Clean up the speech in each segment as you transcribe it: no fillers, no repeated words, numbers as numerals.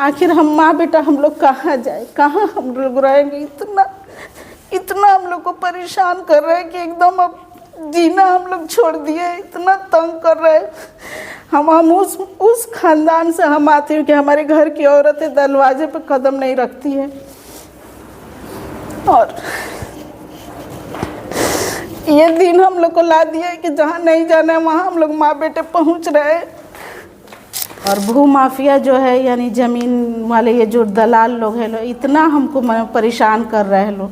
आखिर हम माँ बेटा हम लोग कहाँ जाए, कहाँ हम लोग रहेंगे। इतना इतना हम लोग को परेशान कर रहे हैं कि एकदम अब जीना हम लोग छोड़ दिए, इतना तंग कर रहे हैं। हम उस खानदान से हम आते हैं कि हमारे घर की औरतें दरवाजे पे कदम नहीं रखती है, और ये दिन हम लोग को ला दिया है कि जहाँ नहीं जाना है वहाँ हम लोग माँ बेटे पहुँच रहे हैं। और भू माफिया जो है यानी ज़मीन वाले ये जो दलाल लोग हैं लोग, इतना हमको परेशान कर रहे हैं लोग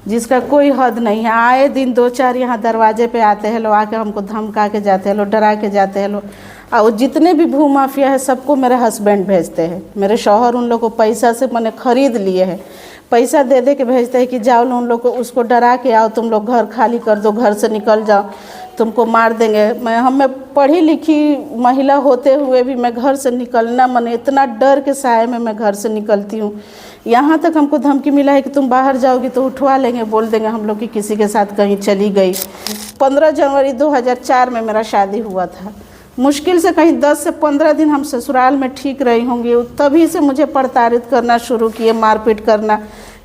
जिसका कोई हद नहीं है। आए दिन 2-4 यहाँ दरवाजे पे आते हैं लोग, आके हमको धमका के जाते हैं लोग, डरा के जाते हैं लोग। और जितने भी भू माफिया है सबको मेरे हस्बैंड भेजते हैं। मेरे शौहर उन लोग को पैसा से मैंने ख़रीद लिए हैं, पैसा दे दे के भेजते हैं कि जाओ उन लोग को, उसको डरा के आओ, तुम लोग घर खाली कर दो, घर से निकल जाओ, तुमको मार देंगे। मैं पढ़ी लिखी महिला होते हुए भी मैं घर से निकलना, मैंने इतना डर के साए में मैं घर से निकलती हूँ। यहाँ तक हमको धमकी मिला है कि तुम बाहर जाओगी तो उठवा लेंगे, बोल देंगे हम लोग कि किसी के साथ कहीं चली गई। 15 जनवरी 2004 में मेरा शादी हुआ था। मुश्किल से कहीं 10 से 15 दिन हम ससुराल में ठीक रही होंगी, तभी से मुझे प्रताड़ित करना शुरू किए, मारपीट करना।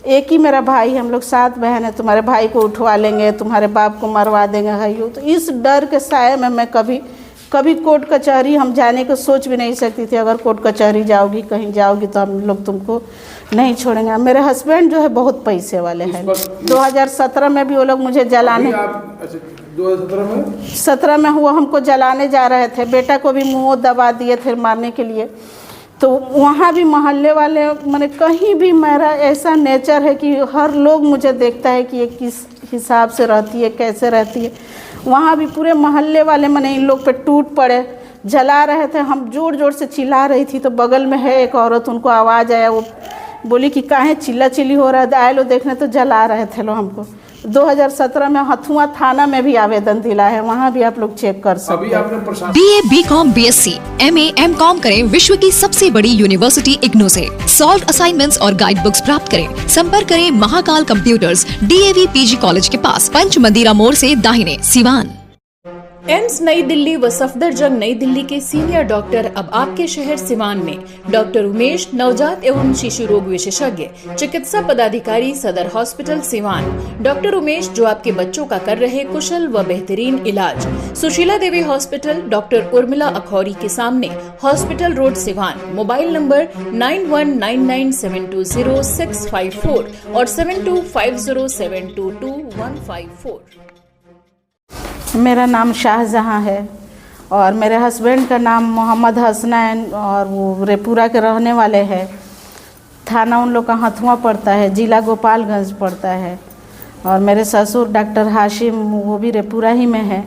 एक ही मेरा भाई, हम लोग 7 बहन हैं, तुम्हारे भाई को उठवा लेंगे, तुम्हारे बाप को मरवा देंगे है यूँ। तो इस डर के साए में मैं कभी कोर्ट कचहरी हम जाने को सोच भी नहीं सकती थी। अगर कोर्ट कचहरी जाओगी, कहीं जाओगी तो हम लोग तुमको नहीं छोड़ेंगे। मेरे हस्बैंड जो है बहुत पैसे वाले हैं। 2017 में भी वो लोग मुझे जलाने, 2017 में हुआ, हमको जलाने जा रहे थे, बेटा को भी मुँह दबा दिए थे मारने के लिए। तो वहाँ भी मोहल्ले वाले, मैंने कहीं भी मेरा ऐसा नेचर है कि हर लोग मुझे देखता है कि ये किस हिसाब से रहती है, कैसे रहती है। वहाँ भी पूरे मोहल्ले वाले मैंने इन लोग पे टूट पड़े, जला रहे थे। हम जोर जोर से चिल्ला रही थी तो बगल में है एक औरत, उनको आवाज़ आया, वो बोली कि काहे चिल्ला चिल्ली हो रहा है, आए लो देखने, तो जला रहे थे लोग हमको। 2017 में हथुआ थाना में भी आवेदन दिला है, वहाँ भी आप लोग चेक कर सकते हैं। BA, BCom, BSc, MA, MCom करें विश्व की सबसे बड़ी यूनिवर्सिटी इग्नू से। सॉल्व असाइनमेंट्स और गाइड बुक्स प्राप्त करें। संपर्क करें Mahakal computers, DAV PG college के पास, पंच मंदिरा मोड़ से दाहिने, सिवान। एम्स नई दिल्ली व सफदरजंग नई दिल्ली के सीनियर डॉक्टर अब आपके शहर सिवान में। डॉक्टर उमेश, नवजात एवं शिशु रोग विशेषज्ञ, चिकित्सा पदाधिकारी, सदर हॉस्पिटल सिवान। डॉक्टर उमेश जो आपके बच्चों का कर रहे कुशल व बेहतरीन इलाज। सुशीला देवी हॉस्पिटल, डॉक्टर उर्मिला अखौरी के सामने, hospital road Siwan. Mobile number 9199720654 और 7250722154। मेरा नाम शाहजहां है और मेरे हस्बैंड का नाम मोहम्मद हसनैन, और वो रेपुरा के रहने वाले हैं। थाना उन लोग का हथुआ पड़ता है, जिला गोपालगंज पड़ता है। और मेरे ससुर डॉक्टर हाशिम, वो भी रेपुरा ही में है।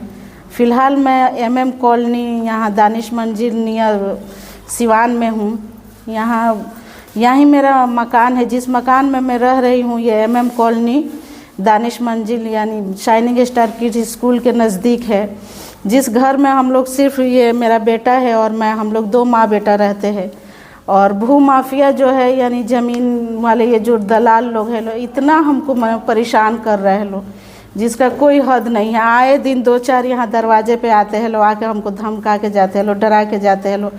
फ़िलहाल मैं MM कॉलोनी यहाँ दानिश मंजिल नियर सिवान में हूँ। यहाँ ही मेरा मकान है। जिस मकान में मैं रह रही हूँ ये MM कॉलोनी दानिश मंजिल यानी शाइनिंग स्टार किड्स स्कूल के नज़दीक है। जिस घर में हम लोग सिर्फ ये मेरा बेटा है और मैं, हम लोग 2 माँ बेटा रहते हैं। और भू माफिया जो है यानी ज़मीन वाले ये जो दलाल लोग हैं लोग, इतना हमको परेशान कर रहे हैं लोग जिसका कोई हद नहीं है। आए दिन 2-4 यहाँ दरवाजे पे आते हैं लोग, आके हमको धमका के जाते हैं लोग, डरा के जाते हैं लोग।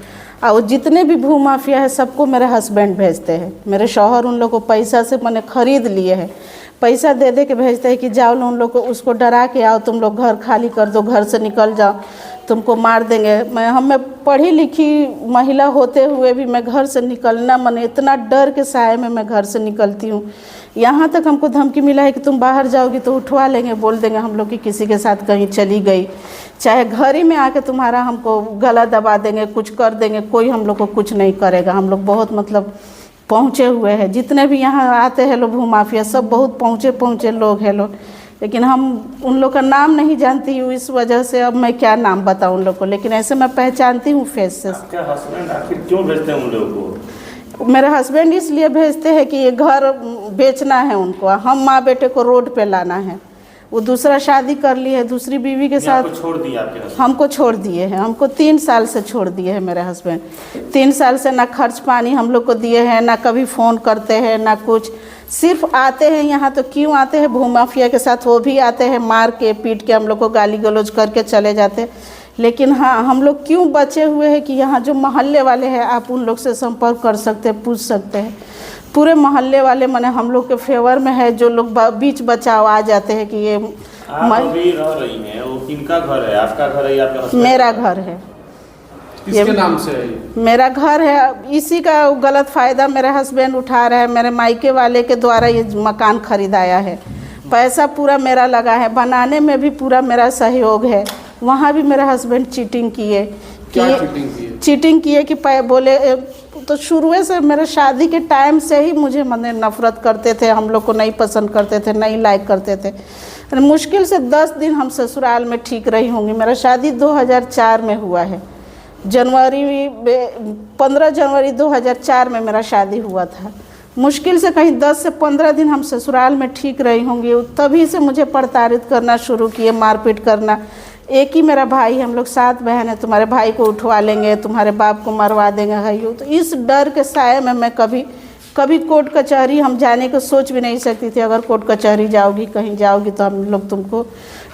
और जितने भी भू माफिया है सबको मेरे हस्बैंड भेजते हैं। मेरे शौहर उन लोग को पैसा से मैंने ख़रीद लिए हैं, पैसा दे दे के भेजते हैं कि जाओ उन लोग को, उसको डरा के आओ, तुम लोग घर खाली कर दो, घर से निकल जाओ, तुमको मार देंगे। मैं पढ़ी लिखी महिला होते हुए भी मैं घर से निकलना, मैंने इतना डर के साए में मैं घर से निकलती हूँ। यहाँ तक हमको धमकी मिला है कि तुम बाहर जाओगी तो उठवा लेंगे, बोल देंगे हम लोग कि किसी के साथ कहीं चली गई, चाहे घर ही में आके तुम्हारा हमको गला दबा देंगे, कुछ कर देंगे, कोई हम लोग को कुछ नहीं करेगा। हम लोग बहुत पहुँचे हुए हैं। जितने भी यहाँ आते हैं लोग भू माफिया, सब बहुत पहुँचे लोग हैं लोग, लेकिन हम उन लोग का नाम नहीं जानती हूँ। इस वजह से अब मैं क्या नाम बताऊँ उन लोग को, लेकिन ऐसे मैं पहचानती हूँ फेस से। आपके हस्बैंड आखिर क्यों भेजते हैं उन लोगों को? मेरे हस्बैंड इसलिए भेजते हैं कि ये घर बेचना है उनको, हम माँ बेटे को रोड पे लाना है। वो दूसरा शादी कर ली है, दूसरी बीवी के साथ छोड़ दिया आपके हस्बैंड? हमको छोड़ दिए हैं। हमको 3 साल से छोड़ दिए हैं मेरे हस्बैंड। 3 साल से ना खर्च पानी हम लोग को दिए हैं, ना कभी फ़ोन करते हैं, ना कुछ। सिर्फ आते हैं यहाँ, तो क्यों आते हैं भू माफिया के साथ, वो भी आते हैं मार के पीट के हम लोग को गाली गलौज करके चले जाते हैं। लेकिन हाँ, हम लोग क्यों बचे हुए हैं कि यहाँ जो मोहल्ले वाले हैं, आप उन लोग से संपर्क कर सकते हैं, पूछ सकते हैं। पूरे मोहल्ले वाले माने हम लोग के फेवर में है। जो लोग बीच बचाव आ जाते हैं कि ये आप अभी रह रही हैं, वो किनका घर है? आपका घर है या आपके हस्बैंड? मेरा घर है। किसके नाम से है ये? मेरा घर है। इसी का गलत फ़ायदा मेरे हस्बैंड उठा रहे हैं। मेरे मायके वाले के द्वारा ये मकान खरीदाया है। पैसा पूरा मेरा लगा है, बनाने में भी पूरा मेरा सहयोग है। वहाँ भी मेरे हस्बैंड चीटिंग किए। चीटिंग किए कि बोले तो शुरू से मेरे शादी के टाइम से ही मुझे मैंने नफ़रत करते थे, हम लोग को नहीं पसंद करते थे, नहीं लाइक करते थे। मुश्किल से 10 दिन हम ससुराल में ठीक रही होंगी। मेरा शादी 2004 में हुआ है। 15 जनवरी 2004 में मेरा शादी हुआ था। मुश्किल से कहीं 10 से 15 दिन हम ससुराल में ठीक रही होंगी। तभी से मुझे प्रताड़ित करना शुरू किए, मारपीट करना। एक ही मेरा भाई, हम लोग 7 बहन हैं, तुम्हारे भाई को उठवा लेंगे, तुम्हारे बाप को मरवा देंगे है यूँ। तो इस डर के साए में मैं कभी कोर्ट कचहरी हम जाने को सोच भी नहीं सकती थी। अगर कोर्ट कचहरी जाओगी, कहीं जाओगी तो हम लोग तुमको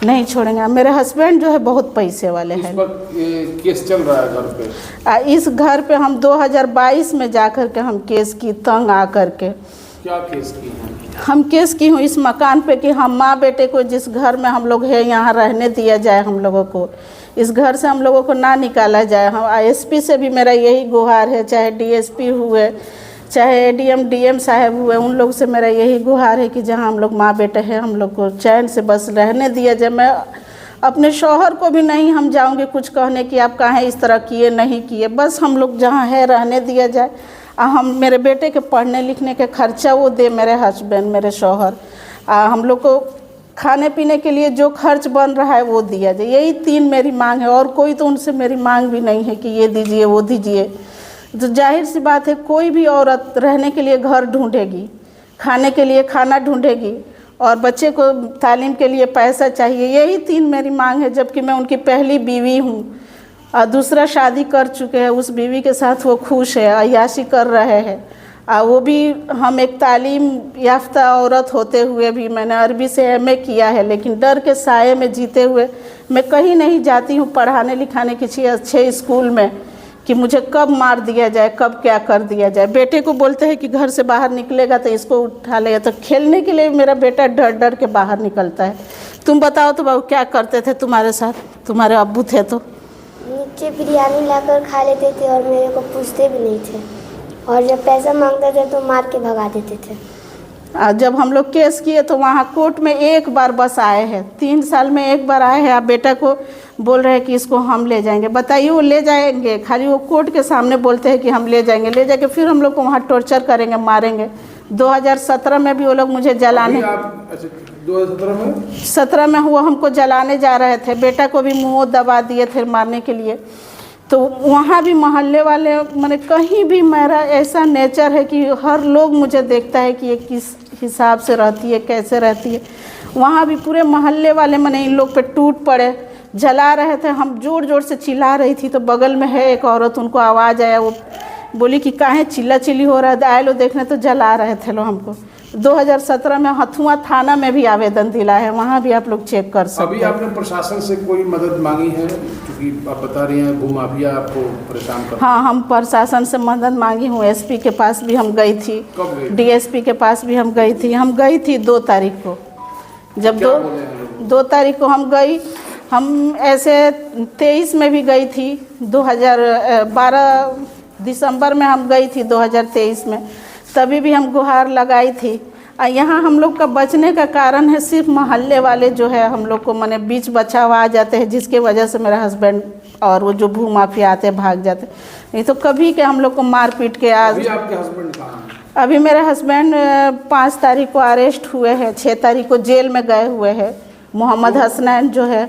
नहीं छोड़ेंगे। मेरे हस्बैंड जो है बहुत पैसे वाले हैं। केस चल रहा है घर पे? इस घर पे हम 2022 में जाकर के हम केस की, तंग आकर के। क्या केस की है? हम केस की हूँ इस मकान पे कि हम माँ बेटे को जिस घर में हम लोग हैं यहाँ रहने दिया जाए। हम लोगों को इस घर से हम लोगों को ना निकाला जाए। हम एसपी से भी मेरा यही गुहार है, चाहे डीएसपी हुए, चाहे एडीएम डीएम साहब हुए, उन लोग से मेरा यही गुहार है कि जहाँ हम लोग माँ बेटे हैं, हम लोग को चैन से बस रहने दिया जाए। मैं अपने शौहर को भी नहीं हम जाऊँगी कुछ कहने कि आप कहाँ इस तरह किए नहीं किए। बस हम लोग जहाँ है रहने दिया जाए। हम मेरे बेटे के पढ़ने लिखने के खर्चा वो दे मेरे हस्बैंड, मेरे शौहर। हम लोग को खाने पीने के लिए जो खर्च बन रहा है वो दिया जाए। यही 3 मेरी मांग है, और कोई तो उनसे मेरी मांग भी नहीं है कि ये दीजिए वो दीजिए। तो जाहिर सी बात है, कोई भी औरत रहने के लिए घर ढूंढेगी, खाने के लिए खाना ढूंढेगी, और बच्चे को तालीम के लिए पैसा चाहिए। यही 3 मेरी मांग है। जबकि मैं उनकी पहली बीवी हूँ और दूसरा शादी कर चुके हैं। उस बीवी के साथ वो खुश है, अय्याशी कर रहे हैं। वो भी हम एक तालीम याफ्ता औरत होते हुए भी मैंने अरबी से एमए किया है, लेकिन डर के साए में जीते हुए मैं कहीं नहीं जाती हूँ पढ़ाने लिखाने किसी अच्छे स्कूल में कि मुझे कब मार दिया जाए, कब क्या कर दिया जाए। बेटे को बोलते हैं कि घर से बाहर निकलेगा तो इसको उठा लेगा। तो खेलने के लिए मेरा बेटा डर डर के बाहर निकलता है। तुम बताओ तो बाबू क्या करते थे तुम्हारे साथ? तुम्हारे अब्बू थे तो नीचे बिरयानी लाकर खा लेते थे और मेरे को पूछते भी नहीं थे, और जब पैसा मांगते थे तो मार के भगा देते थे। जब हम लोग केस किए तो वहाँ कोर्ट में एक बार बस आए हैं, 3 साल में एक बार आए हैं। आप बेटा को बोल रहे हैं कि इसको हम ले जाएंगे। बताइए वो ले जाएंगे? खाली वो कोर्ट के सामने बोलते हैं कि हम ले जाएंगे, ले जाके फिर हम लोग को वहाँ टॉर्चर करेंगे, मारेंगे। 2017 में भी वो लोग मुझे जलाने, 2017 में हुआ, हमको जलाने जा रहे थे। बेटा को भी मुँह दबा दिए थे मारने के लिए। तो वहाँ भी मोहल्ले वाले, मैंने कहीं भी मेरा ऐसा नेचर है कि हर लोग मुझे देखता है कि ये किस हिसाब से रहती है, कैसे रहती है। वहाँ भी पूरे मोहल्ले वाले मैंने इन लोग पे टूट पड़े, जला रहे थे। हम जोर जोर से चिल्ला रही थी तो बगल में है एक औरत, उनको आवाज़ आया, वो बोली कि काहे चिल्ला चिल्ली हो रहा है। आए लो देखने तो जला रहे थे लोग हमको। 2017 में हथुआ थाना में भी आवेदन दिला है, वहाँ भी आप लोग चेक कर सकते हैं। अभी आपने प्रशासन से कोई मदद मांगी है? क्योंकि आप बता रही हैं भूमाफिया आपको परेशान कर। हाँ, हम प्रशासन से मदद मांगी हूँ। एसपी के पास भी हम गई थी, डीएसपी के पास भी हम गई थी। हम गई थी 2 तारीख को। जब 2 तारीख को हम गई, हम ऐसे 23 में भी गई थी, 2012 दिसंबर में हम गई थी 2023 में, तभी भी हम गुहार लगाई थी। यहाँ हम लोग का बचने का कारण है सिर्फ मोहल्ले वाले जो है हम लोग को माने बीच बचाव आ जाते हैं, जिसके वजह से मेरा हस्बैंड और वो जो भूमाफिया आते भाग जाते। नहीं तो कभी के हम लोग को मार पीट के आज। अभी आपके हस्बैंड कहाँ हैं? अभी मेरे हस्बैंड 5 तारीख को अरेस्ट हुए हैं, 6 तारीख को जेल में गए हुए हैं। मोहम्मद हसनैन जो है,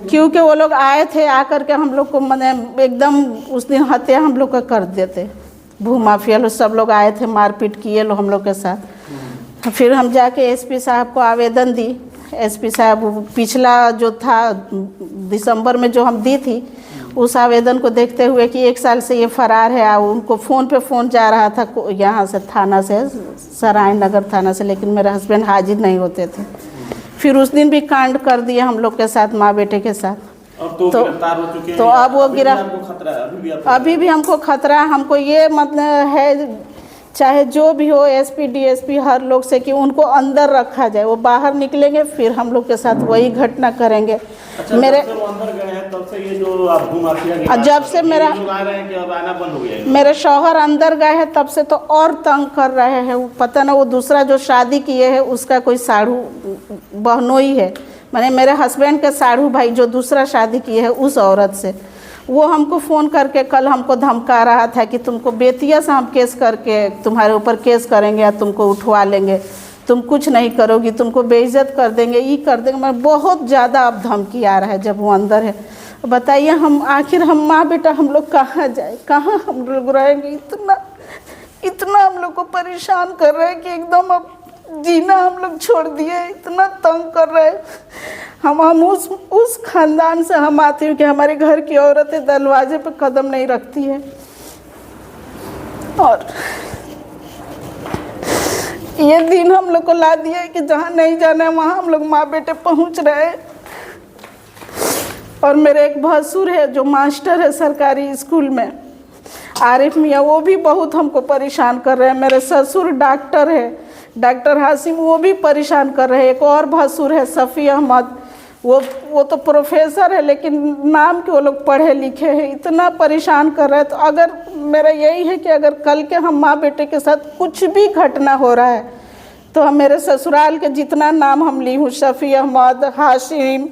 क्योंकि वो लोग आए थे, आकर के हम लोग को मैंने एकदम उस दिन हत्या हम लोग का कर देते। भूमाफिया लोग सब लोग आए थे, मारपीट किए लोग हम लोग के साथ। फिर हम जाके एसपी साहब को आवेदन दी। एसपी साहब पिछला जो था दिसंबर में जो हम दी थी, उस आवेदन को देखते हुए कि 1 साल से ये फरार है, उनको फ़ोन पे फ़ोन जा रहा था यहाँ से थाना से, सराय नगर थाना से, लेकिन मेरे हस्बैंड हाजिर नहीं होते थे। फिर उस दिन भी कांड कर दिए हम लोग के साथ, माँ बेटे के साथ। अब तो गिरफ्तार हो चुके हैं। तो अब वो अभी भी गिरफ्तार आपको खतरा है? अभी भी हमको खतरा है। हमको ये मतलब है, चाहे जो भी हो एसपी डीएसपी हर लोग से, कि उनको अंदर रखा जाए। वो बाहर निकलेंगे फिर हम लोग के साथ वही घटना करेंगे। अच्छा, मेरे जब से वो अंदर गए हैं तब से ये जो आप भूमाफिया की बात जब से कर रहे हैं, मेरा ये लोग आ रहे हैं कि अब आना बंद हो गया है? मेरे शौहर अंदर गए हैं तब से तो और तंग कर रहे हैं। वो पता ना, वो दूसरा जो शादी किए है उसका कोई साढ़ू बहनोई है, मैंने मेरे हस्बैंड के साढ़ू भाई जो दूसरा शादी किए है उस औरत से, वो हमको फ़ोन करके कल हमको धमका रहा था कि तुमको बेतिया से हम केस करके तुम्हारे ऊपर केस करेंगे या तुमको उठवा लेंगे, तुम कुछ नहीं करोगी, तुमको बेइज्जत कर देंगे, ये कर देंगे। मैं बहुत ज़्यादा अब धमकी आ रहा है जब वो अंदर है। बताइए हम आखिर हम माँ बेटा हम लोग कहाँ जाए, कहाँ हम लोग रहेंगे? इतना हम लोग को परेशान कर रहे हैं कि एकदम अब जीना हम लोग छोड़ दिए, इतना तंग कर रहे हैं। हम उस खानदान से हम आते हैं कि हमारे घर की औरतें दरवाजे पे कदम नहीं रखती है, और ये दिन हम लोग को ला दिया है कि जहाँ नहीं जाना है वहाँ हम लोग माँ बेटे पहुँच रहे हैं। और मेरे एक भसुर है जो मास्टर है सरकारी स्कूल में, आरिफ मियाँ, वो भी बहुत हमको परेशान कर रहे हैं। मेरे ससुर डॉक्टर है, डॉक्टर हासिम, वो भी परेशान कर रहे हैं। एक और भसुर है सफ़ी अहमद, वो तो प्रोफेसर है लेकिन नाम के वो लोग पढ़े लिखे हैं, इतना परेशान कर रहे हैं। तो अगर मेरा यही है कि अगर कल के हम माँ बेटे के साथ कुछ भी घटना हो रहा है तो हम मेरे ससुराल के जितना नाम हम ली हूँ, शफ़ी अहमद, हाशिम,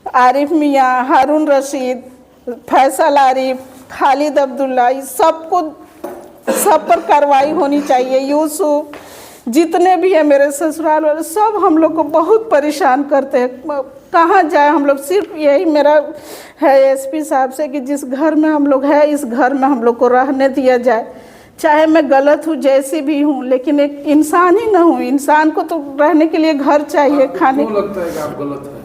आरिफ मियाँ, हारून रशीद, फैसल आरिफ, खालिद अब्दुल्ला, इस सब पर कार्रवाई होनी चाहिए। यूसुफ, जितने भी हैं मेरे ससुराल वाले, सब हम लोग को बहुत परेशान करते हैं। कहाँ जाए हम लोग? सिर्फ यही मेरा है एसपी साहब से कि जिस घर में हम लोग हैं इस घर में हम लोग को रहने दिया जाए, चाहे मैं गलत हूँ जैसी भी हूँ, लेकिन एक इंसान ही ना हूँ। इंसान को तो रहने के लिए घर चाहिए, खाने। क्यों लगता है कि आप गलत हैं?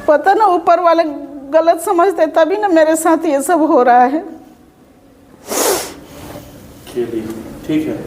पता ना, ऊपर वाले गलत समझते तभी ना मेरे साथ ये सब हो रहा है। चलिए ठीक है।